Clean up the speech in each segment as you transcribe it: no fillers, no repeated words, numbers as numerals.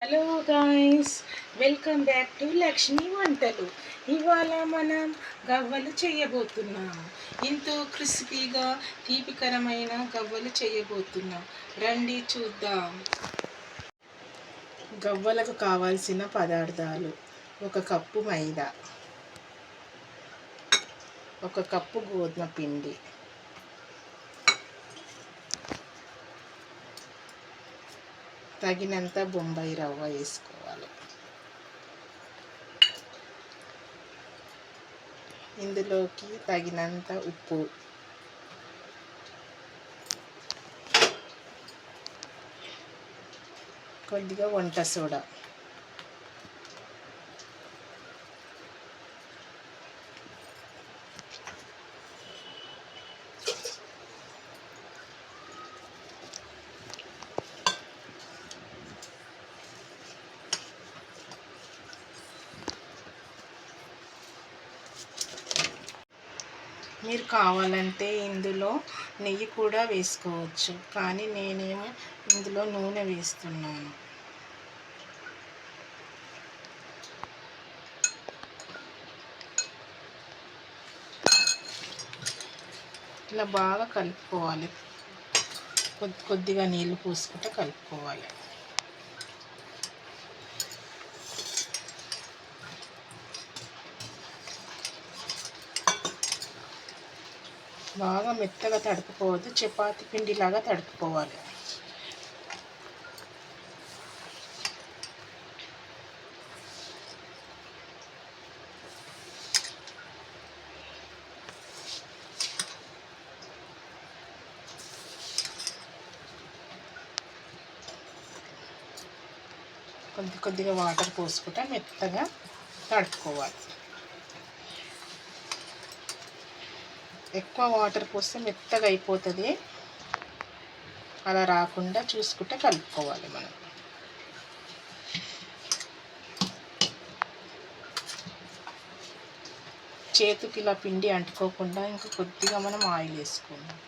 Hello guys, welcome back to Lakshmi వంటలు. ఇవాళ మనం గవ్వలు చేయబోతున్నాం. ఎంతో క్రిస్పీగా తీపికరమైన గవ్వలు చేయబోతున్నాం. రండి చూద్దాం. గవ్వలకు కావాల్సిన పదార్థాలు: 1 కప్పు మైదా, 1 కప్పు గోధుమ పిండి, తగినంత బొంబాయి రవ్వ వేసుకోవాలి. ఇందులోకి తగినంత ఉప్పు, కొద్దిగా వంట సోడా, మీరు కావాలంటే ఇందులో నెయ్యి కూడా వేసుకోవచ్చు, కానీ నేనేమో ఇందులో నూనె వేస్తున్నాను. ఇలా బాగా కలుపుకోవాలి. కొద్దిగా నీళ్ళు పోసుకుంటే కలుపుకోవాలి. బాగా మెత్తగా తడుపుకోవద్దు, చపాతి పిండిలాగా తడుపుకోవాలి. కొద్దిగా వాటర్ పోసుకుంటే మెత్తగా తడుపుకోవాలి. ఎక్కువ వాటర్ పోస్తే మెత్తగా అయిపోతుంది. అలా రాకుండా చూసుకుంటే కలుపుకోవాలి. మనం చేతికి ఇలా పిండి అంటుకోకుండా ఇంకా కొద్దిగా మనం ఆయిల్ వేసుకుందాం.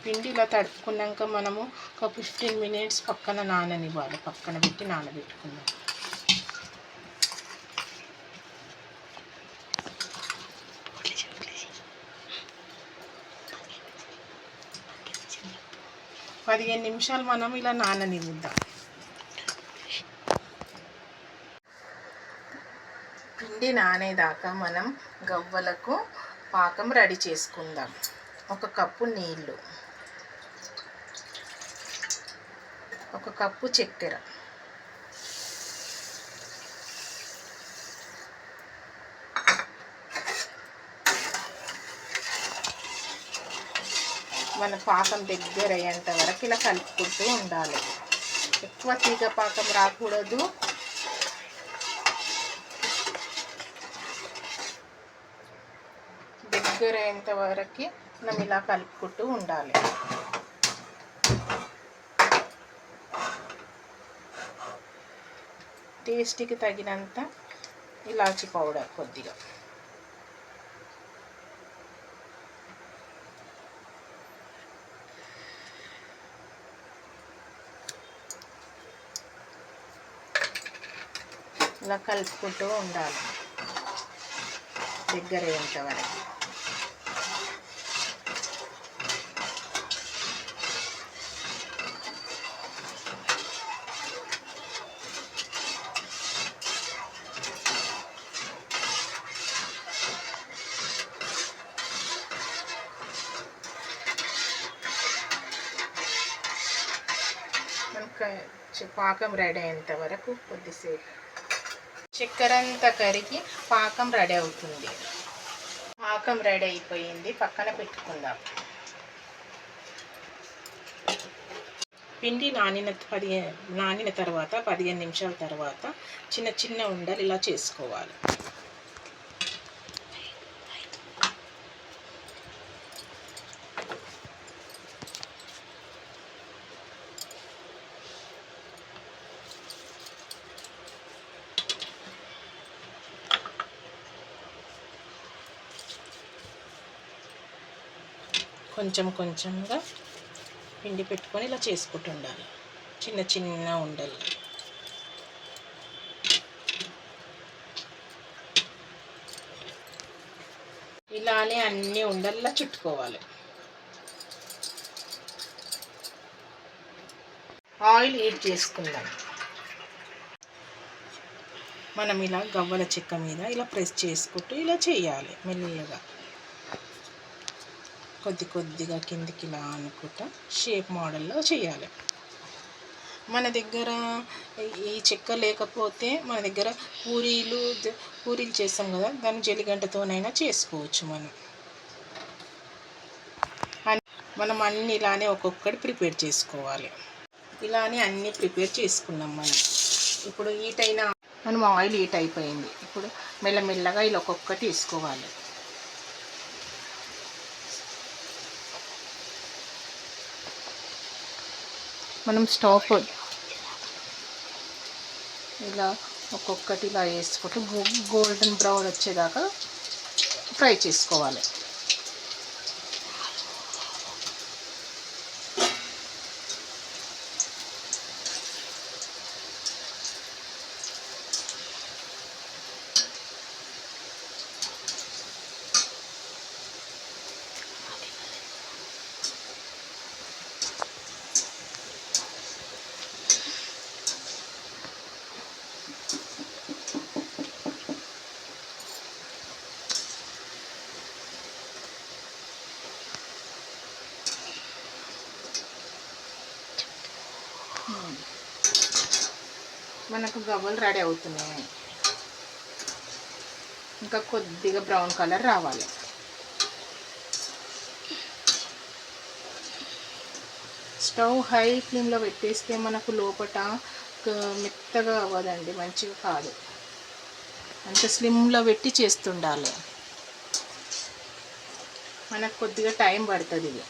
పిండి ఇలా తడుపుకున్నాక మనము ఒక 15 మినిట్స్ పక్కన నాననివ్వాలి. పక్కన పెట్టి నానబెట్టుకుందాం. పదిహేను నిమిషాలు మనం ఇలా నాననివ్వుద్దాం. పిండి నానేదాకా మనం గవ్వలకు పాకం రెడీ చేసుకుందాం. 1 కప్పు నీళ్ళు, 1 కప్పు చక్కెర, మన పాకం దగ్గర అయ్యేంత వరకు ఇలా కలుపుకుంటూ ఉండాలి. ఎక్కువ తీగ పాకం రాకూడదు, దగ్గర అయ్యేంత వరకు మనం ఇలా కలుపుకుంటూ ఉండాలి. టేస్ట్కి తగినంత ఇలాచి పౌడర్ కొద్దిగా, ఇలా కలుపుకుంటూ ఉండాలి దగ్గర అయ్యేంత వరకు. పాకం రెడీ అయ్యేంత వరకు కొద్దిసేపు చక్కెర అంతా కరిగి పాకం రెడీ అవుతుంది. పాకం రెడీ అయిపోయింది, పక్కన పెట్టుకుందాం. పిండి నానిన తర్వాత 15 నిమిషాల తర్వాత చిన్న చిన్న ఉండలు ఇలా చేసుకోవాలి. కొంచెంగా పిండి పెట్టుకొని ఇలా చేసుకుంటూ ఉండాలి, చిన్న చిన్న ఉండలు. ఇలానే అన్ని ఉండల్లా చుట్టుకోవాలి. ఆయిల్ హీట్ చేసుకుందాం. మనం ఇలా గవ్వల చెక్క మీద ఇలా ప్రెస్ చేసుకుంటూ ఇలా చేయాలి. మెల్లగా కొద్దిగా కిందికి ఇలా అనుకుంటా షేప్ మోడల్లో చేయాలి. మన దగ్గర ఈ చెక్క లేకపోతే మన దగ్గర పూరీలు చేస్తాం కదా, దాన్ని జల్లిగంటతోనైనా చేసుకోవచ్చు. మనం అన్నీ ఇలానే ఒక్కొక్కటి ప్రిపేర్ చేసుకోవాలి. ఇలానే అన్నీ ప్రిపేర్ చేసుకున్నాం మనం. ఇప్పుడు మనం ఆయిల్ హీట్ అయిపోయింది. ఇప్పుడు మెల్లమెల్లగా ఇలా ఒక్కొక్కటి వేసుకోవాలి. మనం స్టవ్ ఇలా ఒక్కొక్కటి ఇలా వేసుకుంటూ గోల్డెన్ బ్రౌన్ వచ్చేదాకా ఫ్రై చేసుకోవాలి. మనకు గవ్వలు రెడీ అవుతున్నాయి. ఇంకా కొద్దిగా బ్రౌన్ కలర్ రావాలి. స్టవ్ హై ఫ్లేమ్లో పెట్టేస్తే మనకు లోపల మెత్తగా అవ్వదండి, మంచిగా కాదు. అంత స్లిమ్లో పెట్టి చేస్తుండాలి. మనకు కొద్దిగా టైం పడుతుంది. ఇది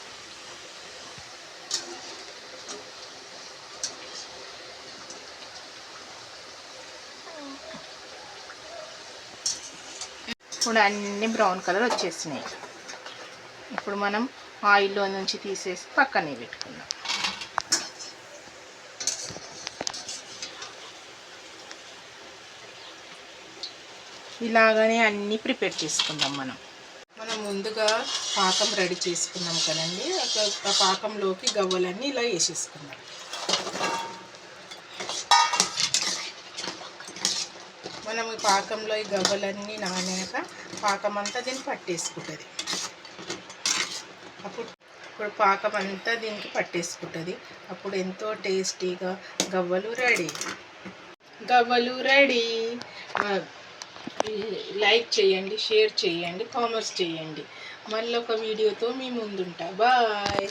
ఇప్పుడు అన్నీ బ్రౌన్ కలర్ వచ్చేసినాయి. ఇప్పుడు మనం ఆయిల్లో నుంచి తీసేసి పక్కనే పెట్టుకుందాం. ఇలాగనే అన్నీ ప్రిపేర్ చేసుకుందాం. మనం ముందుగా పాకం రెడీ చేసుకున్నాం కదండి, ఆ పాకంలోకి గవ్వలన్నీ ఇలా వేసేసుకుందాం. మనం ఈ పాకంలో ఈ గవ్వలన్నీ నానాక పాకం అంతా దీన్ని పట్టేసుకుంటుంది. ఇప్పుడు పాకం అంతా దీనికి పట్టేసుకుంటుంది. అప్పుడు ఎంతో టేస్టీగా గవ్వలు రెడీ. లైక్ చేయండి, షేర్ చేయండి, కామెంట్స్ చేయండి. మళ్ళీ ఒక వీడియోతో మీ ముందుంటా. బాయ్.